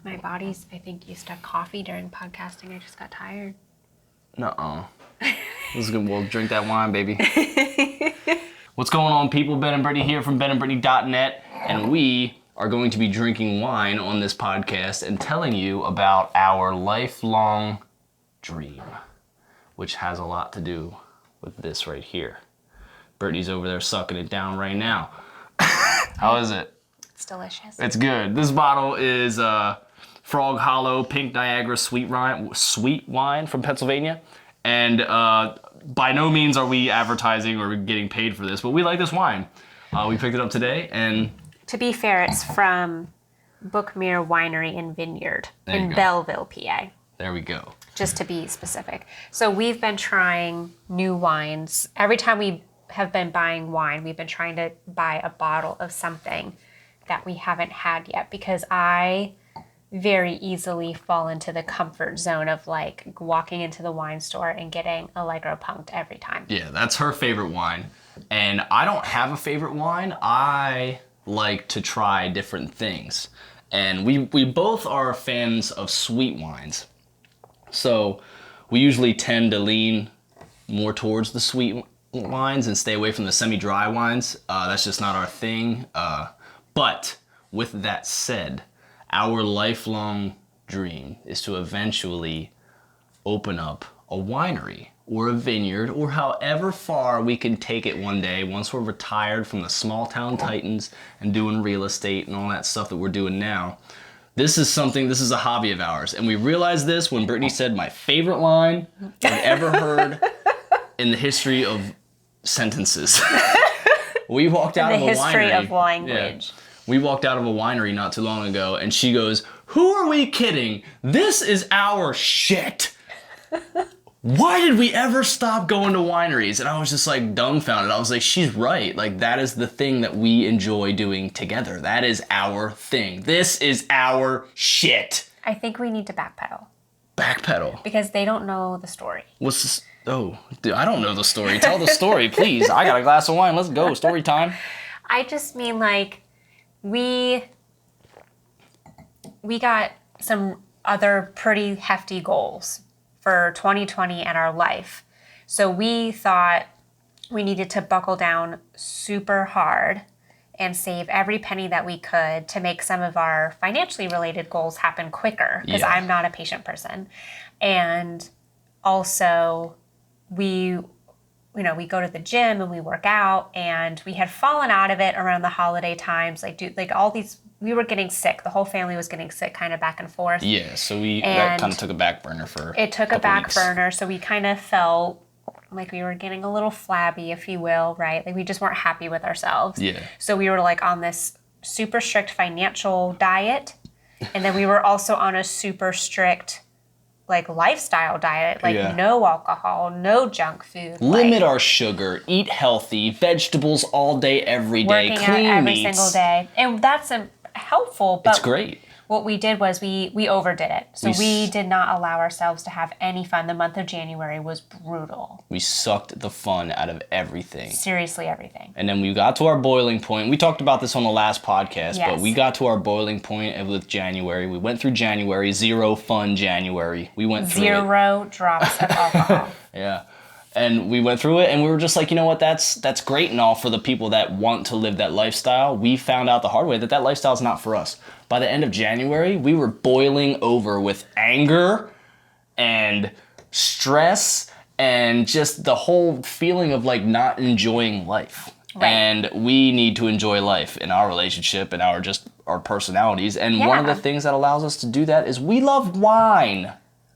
My body's, I think, used to coffee during podcasting. I just got tired. Nuh-uh. Let's go. We'll drink that wine, baby. What's going on, people? Ben and Brittany here from benandbrittany.net, and we are going to be drinking wine on this podcast and telling you about our lifelong dream, which has a lot to do with this right here. Brittany's over there sucking it down right now. How is it? It's delicious. It's good. This bottle is Frog Hollow Pink Niagara sweet wine from Pennsylvania. And by no means are we advertising or getting paid for this, but we like this wine. We picked it up today, and to be fair, it's from Bookmere Winery and Vineyard in Belleville, PA. There we go. Just to be specific. So we've been trying new wines. Every time we have been buying wine, we've been trying to buy a bottle of something that we haven't had yet, because I very easily fall into the comfort zone of like walking into the wine store and getting Allegro Punked every time. Yeah, that's her favorite wine. And I don't have a favorite wine. I like to try different things. And we both are fans of sweet wines. So we usually tend to lean more towards the sweet wines and stay away from the semi-dry wines. That's just not our thing. But with that said, our lifelong dream is to eventually open up a winery or a vineyard, or however far we can take it one day once we're retired from the small town titans and doing real estate and all that stuff that we're doing now. This is a hobby of ours. And we realized this when Brittany said my favorite line I've ever heard in the history of sentences. We walked out of a winery. The history of language. Yeah. We walked out of a winery not too long ago, and she goes, "Who are we kidding? This is our shit. Why did we ever stop going to wineries?" And I was just like dumbfounded. I was like, she's right. Like, that is the thing that we enjoy doing together. That is our thing. This is our shit. I think we need to backpedal. Backpedal? Because they don't know the story. What's this? Oh, dude, I don't know the story. Tell the story, please. I got a glass of wine. Let's go. Story time. I just mean, like, we got some other pretty hefty goals for 2020 and our life. So we thought we needed to buckle down super hard and save every penny that we could to make some of our financially related goals happen quicker, because I'm not a patient person. And also we go to the gym and we work out, and we had fallen out of it around the holiday times. We were getting sick. The whole family was getting sick, kind of back and forth. Yeah, so that kind of took a back burner for It took a back burner, so we kind of felt like we were getting a little flabby, if you will, right? Like, we just weren't happy with ourselves. Yeah. So we were like on this super strict financial diet, and then we were also on a super strict lifestyle diet, no alcohol, no junk food. Limit our sugar, eat healthy, vegetables all day, every day, clean out every single day. And that's helpful, but it's great. What we did was we overdid it. So we did not allow ourselves to have any fun. The month of January was brutal. We sucked the fun out of everything. Seriously, everything. And then we got to our boiling point. We talked about this on the last podcast, yes. But we got to our boiling point with January. We went through January, zero fun January. We went through zero drops of alcohol. Yeah. And we went through it, and we were just like, you know what, that's great and all for the people that want to live that lifestyle. We found out the hard way that lifestyle is not for us. By the end of January, we were boiling over with anger and stress and just the whole feeling of not enjoying life. Right. And we need to enjoy life in our relationship and our personalities. And one of the things that allows us to do that is we love wine.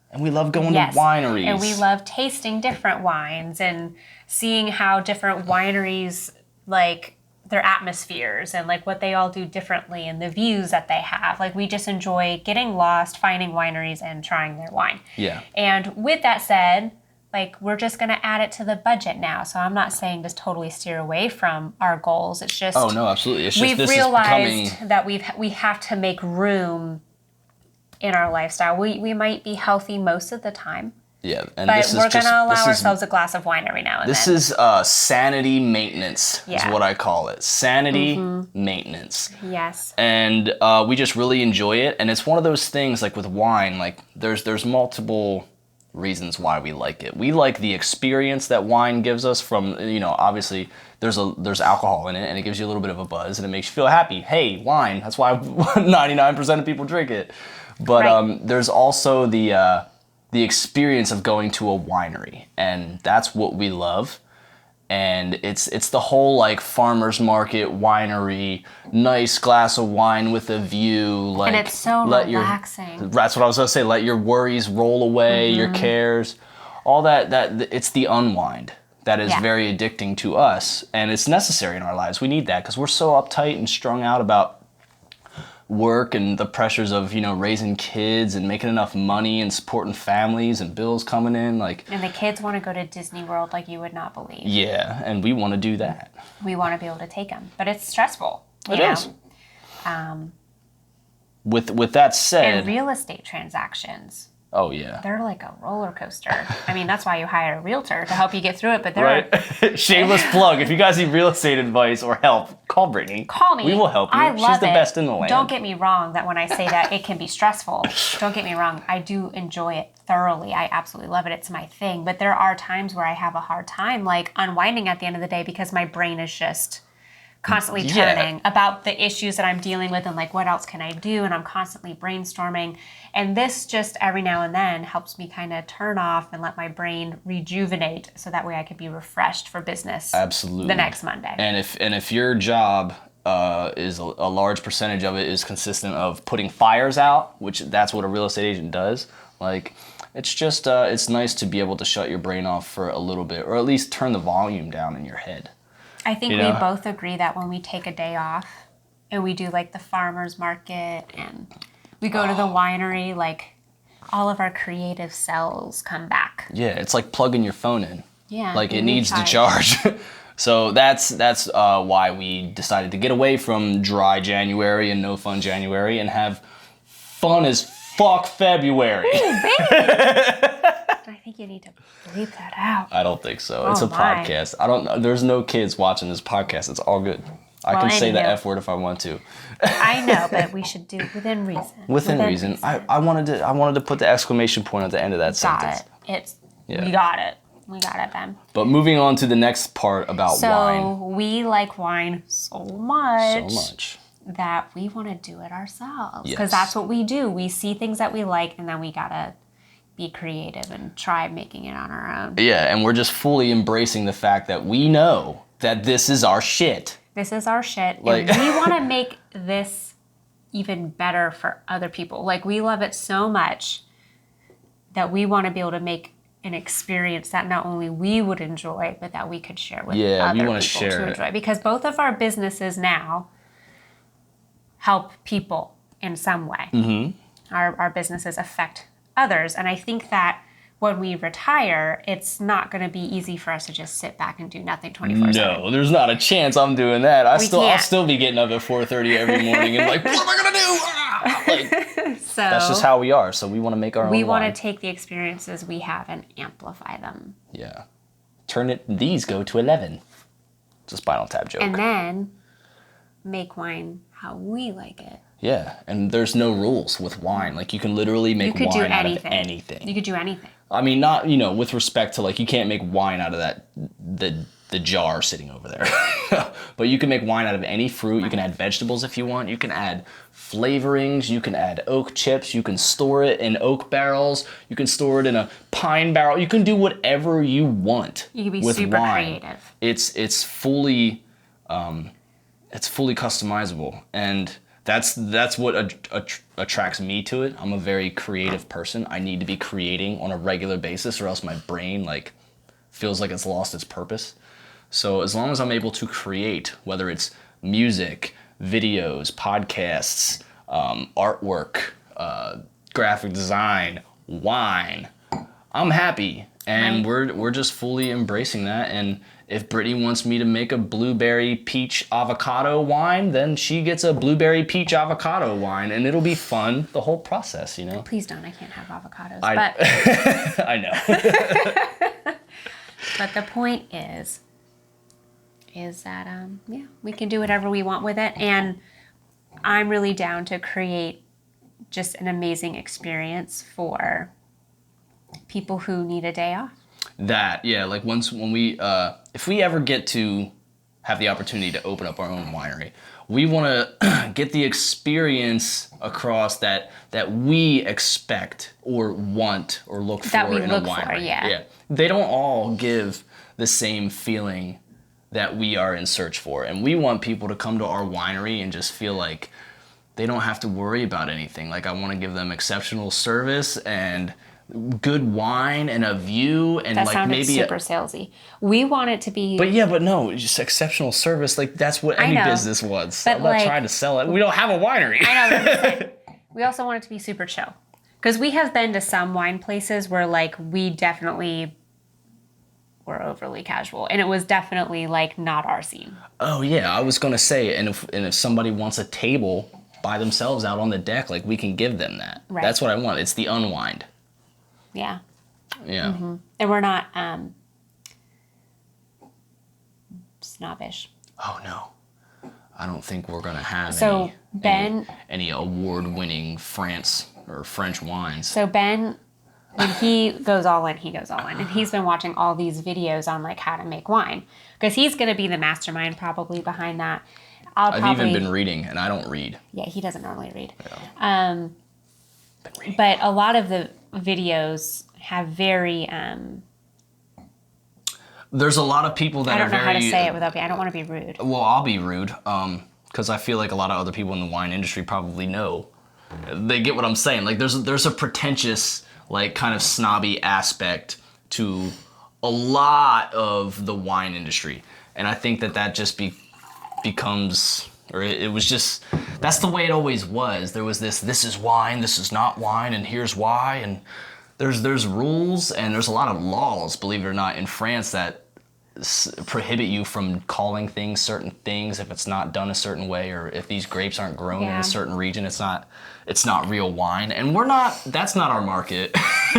And we love going to wineries. And we love tasting different wines and seeing how different wineries, their atmospheres and what they all do differently and the views that they have. We just enjoy getting lost, finding wineries and trying their wine. Yeah. And with that said, we're just going to add it to the budget now. So I'm not saying just totally steer away from our goals. It's just... Oh, no, absolutely. It's just we've realized that we have to make room in our lifestyle. We might be healthy most of the time, Yeah, and But this is we're just, gonna allow this is ourselves a glass of wine every now and This then. is sanity maintenance, is Yeah. what I call it. Sanity maintenance. Yes. And we just really enjoy it. And it's one of those things, like with wine, like there's multiple reasons why we like it. We like the experience that wine gives us from, obviously there's alcohol in it and it gives you a little bit of a buzz and it makes you feel happy. Hey, wine, that's why 99% of people drink it. But Right. there's also the experience of going to a winery, and that's what we love. And it's the whole like farmer's market, winery, nice glass of wine with a view, like, And it's so relaxing. That's what I was gonna say. Let your worries roll away, your cares, all that. It's the unwind that is very addicting to us, and it's necessary in our lives. We need that because we're so uptight and strung out about work and the pressures of raising kids and making enough money and supporting families and bills coming in, like. And the kids want to go to Disney World like you would not believe. Yeah, and we want to do that. We want to be able to take them, but it's stressful. It is. With that said, And real estate transactions, oh yeah. they're like a roller coaster. I mean, that's why you hire a realtor to help you get through it. But they're Right. Shameless plug. If you guys need real estate advice or help, call Brittany. Call me. We will help you. I love She's the it. best in the land. Don't get me wrong that when I say that it can be stressful. Don't get me wrong. I do enjoy it thoroughly. I absolutely love it. It's my thing. But there are times where I have a hard time like unwinding at the end of the day because my brain is just constantly turning about the issues that I'm dealing with and like what else can I do, and I'm constantly brainstorming. And this just every now and then helps me kind of turn off and let my brain rejuvenate so that way I could be refreshed for business. Absolutely. The next Monday. And if your job is a large percentage of it is consistent of putting fires out, which that's what a real estate agent does, like it's just it's nice to be able to shut your brain off for a little bit, or at least turn the volume down in your head. I think we both agree that when we take a day off and we do like the farmer's market and we go to the winery, like all of our creative cells come back. Yeah, it's like plugging your phone in. Yeah. Like it needs to charge. So that's why we decided to get away from dry January and no fun January and have fun as fuck February. Ooh, baby. I think you need to bleep that out. I don't think so. It's a my. podcast. I don't. There's no kids watching this podcast. It's all good. I can say the anywho. F word if I want to. I know, but we should do it within reason. Within reason. I wanted to put the exclamation point at the end of that sentence. Got it. We got it. We got it, Ben. But moving on to the next part about wine. So we like wine so much. So much. That we want to do it ourselves. Yes. Because that's what we do. We see things that we like and then we gotta be creative and try making it on our own. Yeah, and we're just fully embracing the fact that we know that this is our shit. This is our shit. Like- And we want to make this even better for other people. Like, we love it so much that we want to be able to make an experience that not only we would enjoy, but that we could share with other we wanna people share to it. enjoy. Because both of our businesses now help people in some way. Mm-hmm. Our businesses affect others. And I think that when we retire, it's not going to be easy for us to just sit back and do nothing 24/7. No, there's not a chance I'm doing that. I'll can't. still be getting up at 4:30 every morning and like, what am I gonna do? Ah! Like, So that's just how we are. So we want to make our own we want wine. to take the experiences we have and amplify them. Yeah. These go to 11. It's a Spinal Tap joke. And then make wine how we like it. Yeah, and there's no rules with wine. Like you can literally make You could do wine out of anything. anything. You could do anything. I mean, not, with respect to like, you can't make wine out of the jar sitting over there. But you can make wine out of any fruit. You can add vegetables if you want. You can add flavorings. You can add oak chips. You can store it in oak barrels. You can store it in a pine barrel. You can do whatever you want. You can be with super wine. creative. It's fully customizable, and that's what attracts me to it. I'm a very creative person. I need to be creating on a regular basis, or else my brain like feels like it's lost its purpose. So as long as I'm able to create, whether it's music, videos, podcasts, artwork, graphic design, wine, I'm happy, and we're just fully embracing that. And if Brittany wants me to make a blueberry peach avocado wine, then she gets a blueberry peach avocado wine, and it'll be fun, the whole process, you know? Please don't. I can't have avocados. I know. But the point is that, we can do whatever we want with it. And I'm really down to create just an amazing experience for people who need a day off. That, yeah, like when we, if we ever get to have the opportunity to open up our own winery, we want to get the experience across that we expect or want or look for in a winery. Yeah. They don't all give the same feeling that we are in search for. And we want people to come to our winery and just feel like they don't have to worry about anything. Like, I want to give them exceptional service and good wine and a view and that like sounded maybe super salesy. We want it to be, but no, just exceptional service. Like, that's what any business wants. But I'm not trying to sell it. We don't have a winery. I know. But we also want it to be super chill, because we have been to some wine places where like we definitely were overly casual, and it was definitely like not our scene. Oh yeah, I was gonna say, and if somebody wants a table by themselves out on the deck, like, we can give them that. Right. That's what I want. It's the unwind. Yeah. Yeah. Mm-hmm. And we're not snobbish. Oh no, I don't think we're gonna have any award-winning French wines. So Ben, when he goes all in, he goes all in, and he's been watching all these videos on like how to make wine, because he's gonna be the mastermind probably behind that. I've even been reading, and I don't read. Yeah, he doesn't normally read. Yeah. But a lot of the videos have very there's a lot of people that I don't know very, how to say it without being, I don't want to be rude. Well, I'll be rude, because I feel like a lot of other people in the wine industry probably know. They get what I'm saying. Like, there's a pretentious, like, kind of snobby aspect to a lot of the wine industry, and I think that just becomes, or it was just, that's the way it always was. There was this is wine, this is not wine, and here's why, and there's rules, and there's a lot of laws, believe it or not, in France that prohibit you from calling things certain things if it's not done a certain way, or if these grapes aren't grown in a certain region, it's not real wine. And that's not our market.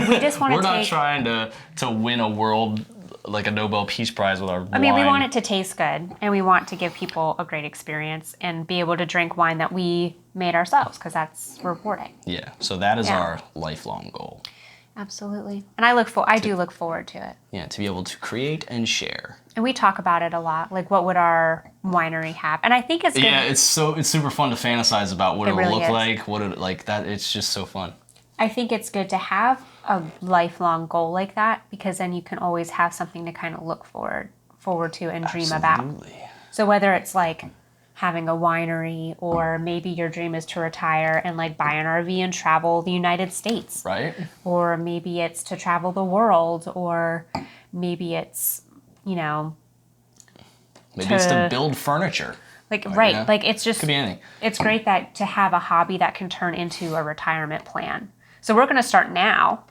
We just want We're not trying to win a world, like a Nobel Peace Prize with our wine. I mean, we want it to taste good, and we want to give people a great experience and be able to drink wine that we made ourselves, because that's rewarding. Yeah, so that is our lifelong goal. Absolutely. And I do look forward to it. Yeah, to be able to create and share. And we talk about it a lot. Like, what would our winery have? And I think it's good. Yeah, it's super fun to fantasize about what it will look like, what it like that. It's just so fun. I think it's good to have a lifelong goal like that, because then you can always have something to kind of look forward to and dream about. So whether it's like having a winery, or maybe your dream is to retire and like buy an RV and travel the United States. Right. Or maybe it's to travel the world, or maybe it's, maybe it's to build furniture. Like, right. Like, it's just, could be anything. It's great that to have a hobby that can turn into a retirement plan. So we're going to start now.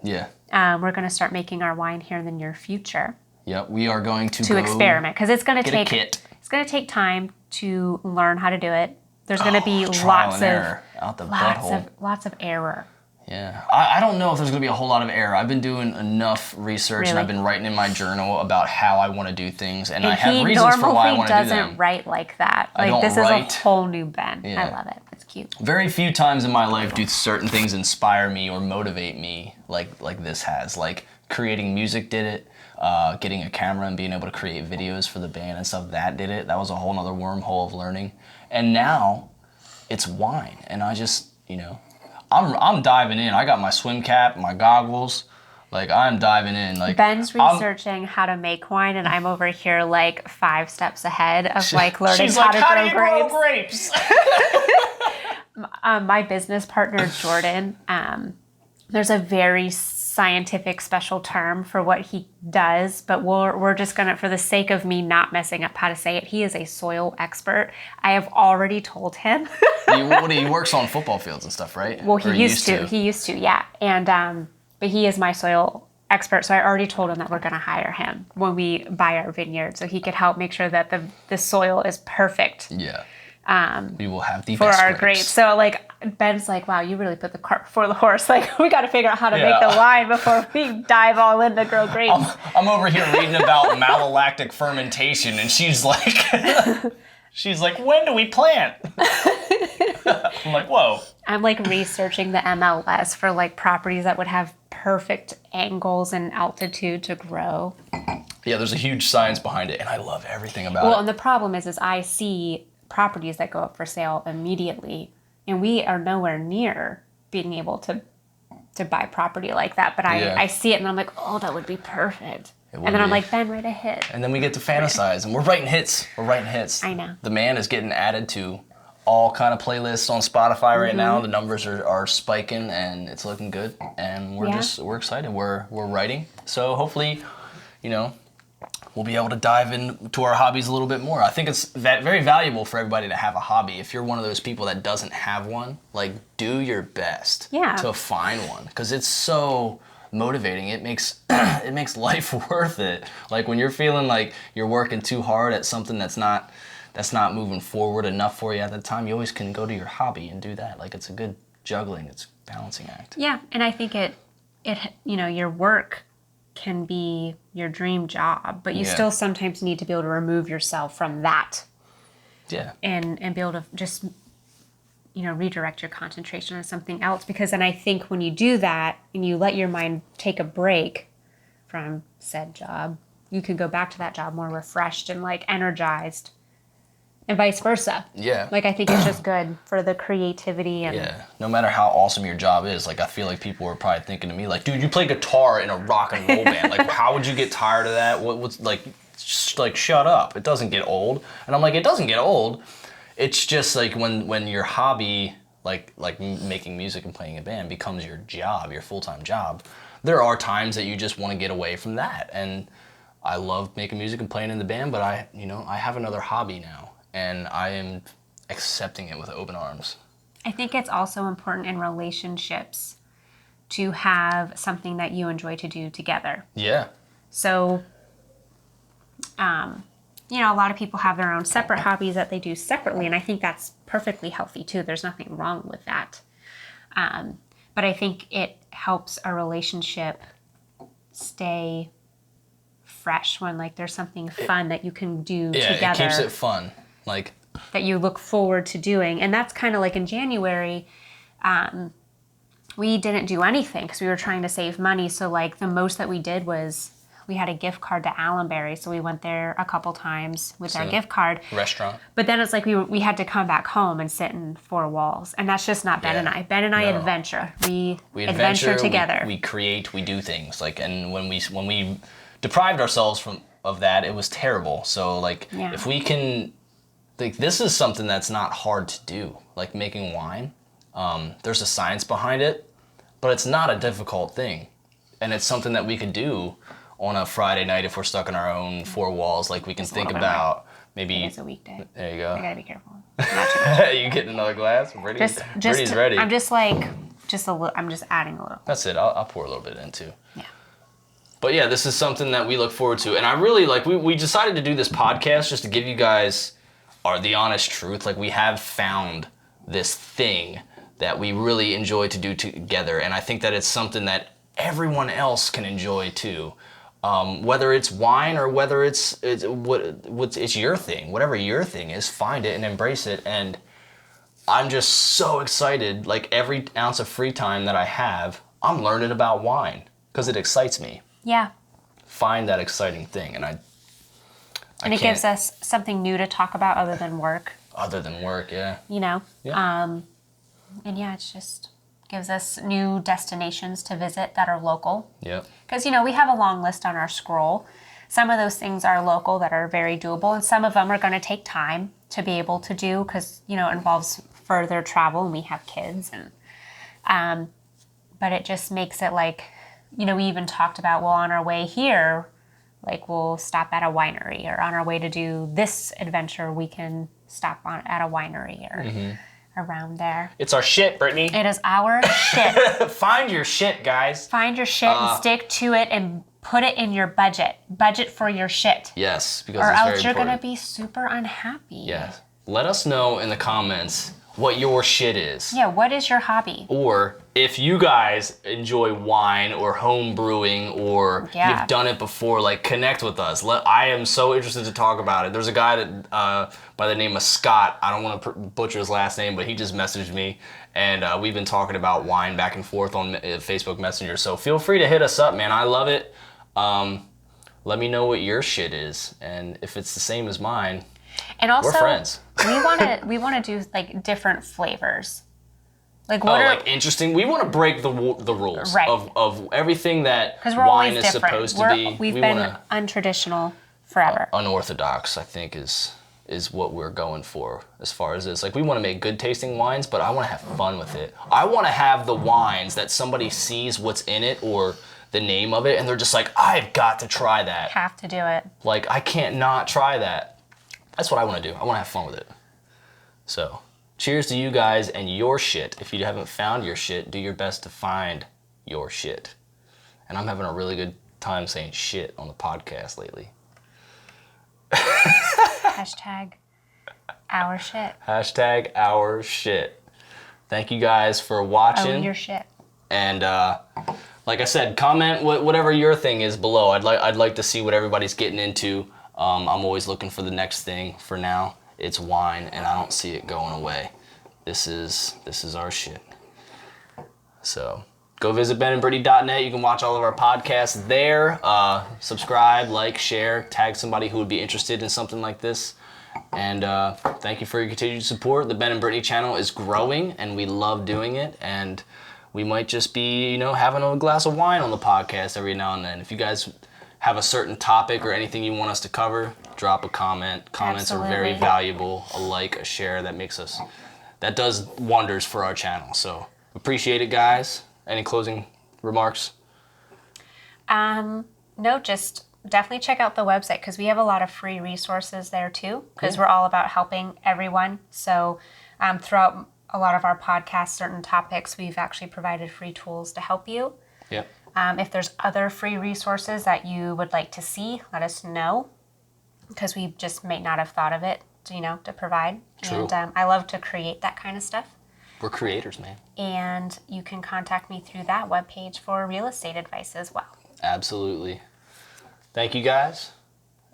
Yeah. We're going to start making our wine here in the near future. Yep. We are going to experiment, because it's going to take It's going to take time to learn how to do it. There's going to be lots of error. Yeah. I don't know if there's going to be a whole lot of error. I've been doing enough research, and I've been writing in my journal about how I want to do things, and I have reasons for why I want to do them. He normally doesn't write like that. Like, this is a whole new Ben. Yeah. I love it. It's cute. Very few times in my life do certain things inspire me or motivate me like this has. Like, creating music did it. Getting a camera and being able to create videos for the band and stuff, that did it. That was a whole nother wormhole of learning. And now it's wine, and I just, I'm diving in. I got my swim cap, my goggles, like, I'm diving in. Like, Ben's researching how to make wine, and I'm over here like 5 steps ahead of like learning how to grow grapes. My business partner Jordan, there's a very scientific special term for what he does, but we're just gonna, for the sake of me not messing up how to say it, he is a soil expert. I have already told him. He works on football fields and stuff, right? Well, he used to, yeah. And but he is my soil expert, so I already told him that we're going to hire him when we buy our vineyard, so he could help make sure that the soil is perfect. Yeah. We will have the for best our grapes. So like Ben's like, wow, you really put the cart before the horse. Like we got to figure out how to make the wine before we dive all in to grow grapes. I'm over here reading about malolactic fermentation, and she's like, when do we plant? I'm like, whoa. I'm like researching the MLS for like properties that would have perfect angles and altitude to grow. Yeah, there's a huge science behind it, and I love everything about it. Well, and the problem is I see properties that go up for sale immediately, and we are nowhere near being able to buy property like that. But I see it, and I'm like, oh, that would be perfect. And then I'm like, Ben, write a hit. And then we get to fantasize, and we're writing hits. I know. The man is getting added to all kind of playlists on Spotify right now. The numbers are spiking, and it's looking good. And we're excited. We're writing. So hopefully, we'll be able to dive into our hobbies a little bit more. I think it's very valuable for everybody to have a hobby. If you're one of those people that doesn't have one, like, do your best to find one, because it's so motivating. It makes life worth it. Like when you're feeling like you're working too hard at something that's not moving forward enough for you at the time, you always can go to your hobby and do that. Like it's a good juggling, it's a balancing act. Yeah, and I think it your work can be your dream job, but you still sometimes need to be able to remove yourself from that. Yeah. And be able to just redirect your concentration on something else, because then I think when you do that and you let your mind take a break from said job, you can go back to that job more refreshed and like energized, and vice versa. Yeah. Like I think it's just good for the creativity and no matter how awesome your job is, like I feel like people are probably thinking to me like, dude, you play guitar in a rock and roll band. Like how would you get tired of that? What's like, just like shut up. It doesn't get old. And I'm like, it doesn't get old. It's just like when your hobby, like making music and playing a band, becomes your job, your full-time job, there are times that you just want to get away from that. And I love making music and playing in the band, but I have another hobby now, and I am accepting it with open arms. I think it's also important in relationships to have something that you enjoy to do together. Yeah. So, a lot of people have their own separate hobbies that they do separately, and I think that's perfectly healthy too. There's nothing wrong with that. But I think it helps a relationship stay fresh when like there's something fun that you can do together. Yeah, it keeps it fun. Like that you look forward to doing. And that's kind of like in January, we didn't do anything because we were trying to save money. So like the most that we did was we had a gift card to Allenberry, so we went there a couple times with our gift card. Restaurant. But then it's like we had to come back home and sit in four walls, and that's just not Ben and I. Ben and I adventure. We adventure together. We create. We do things like, and when we deprived ourselves of that, it was terrible. So like, if we can, like, this is something that's not hard to do. Like making wine, there's a science behind it, but it's not a difficult thing, and it's something that we could do on a Friday night if we're stuck in our own four walls. Like we can think about maybe. It's a weekday. There you go. I gotta be careful. Not too much. You getting another glass? Brittany's ready. I'm just a little. I'm just adding a little. That's it. I'll pour a little bit in too. Yeah. But yeah, this is something that we look forward to, and I really like. We decided to do this podcast just to give you guys the honest truth. Like we have found this thing that we really enjoy to do together, and I think that it's something that everyone else can enjoy too. Whether it's wine or whether it's your thing, whatever your thing is, find it and embrace it. And I'm just so excited. Like every ounce of free time that I have, I'm learning about wine because it excites me. Yeah. Find that exciting thing, and it gives us something new to talk about other than work. Other than work, yeah. Yeah. And it's just gives us new destinations to visit that are local. Yep. Because, we have a long list on our scroll. Some of those things are local that are very doable, and some of them are going to take time to be able to do because, it involves further travel, and we have kids. And but it just makes it like, we even talked about, well, on our way here, like we'll stop at a winery, or on our way to do this adventure, we can stop at a winery. Or around there. It's our shit, Brittany. It is our shit. Find your shit, guys. Find your shit and stick to it and put it in your budget. Budget for your shit. Yes, because or it's very else you're important. going to be super unhappy. Yes. Let us know in the comments what your shit is. Yeah, what is your hobby? Or if you guys enjoy wine or home brewing or you've done it before, like connect with us. I am so interested to talk about it. There's a guy that by the name of Scott. I don't want to butcher his last name, but he just messaged me, and we've been talking about wine back and forth on Facebook Messenger. So feel free to hit us up, man. I love it. Let me know what your shit is, and if it's the same as mine, and also, we're friends. we want to do like different flavors. Like what like interesting. We want to break the rules of everything that wine is supposed to be. We've been untraditional forever. Unorthodox, I think, is what we're going for as far as this. Like, we want to make good tasting wines, but I want to have fun with it. I want to have the wines that somebody sees what's in it or the name of it, and they're just like, I've got to try that. Have to do it. Like, I can't not try that. That's what I want to do. I want to have fun with it. So, cheers to you guys and your shit. If you haven't found your shit, do your best to find your shit. And I'm having a really good time saying shit on the podcast lately. Hashtag our shit. Hashtag our shit. Thank you guys for watching. Own your shit. And like I said, comment whatever your thing is below. I'd like to see what everybody's getting into. I'm always looking for the next thing. For now, it's wine, and I don't see it going away. This is our shit. So go visit benandbrittany.net. You can watch all of our podcasts there. Subscribe, like, share, tag somebody who would be interested in something like this. And thank you for your continued support. The Ben and Brittany channel is growing, and we love doing it. And we might just be, having a glass of wine on the podcast every now and then. If you guys have a certain topic or anything you want us to cover, drop a comment. Comments are very valuable. A like, a share, that does wonders for our channel. So appreciate it, guys. Any closing remarks? No, just definitely check out the website because we have a lot of free resources there too, because we're all about helping everyone. So throughout a lot of our podcasts, certain topics, we've actually provided free tools to help you. Yep. If there's other free resources that you would like to see, let us know, because we just may not have thought of it, to provide. True. And I love to create that kind of stuff. We're creators, man. And you can contact me through that webpage for real estate advice as well. Absolutely. Thank you, guys,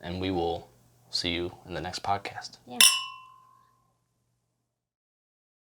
and we will see you in the next podcast. Yeah.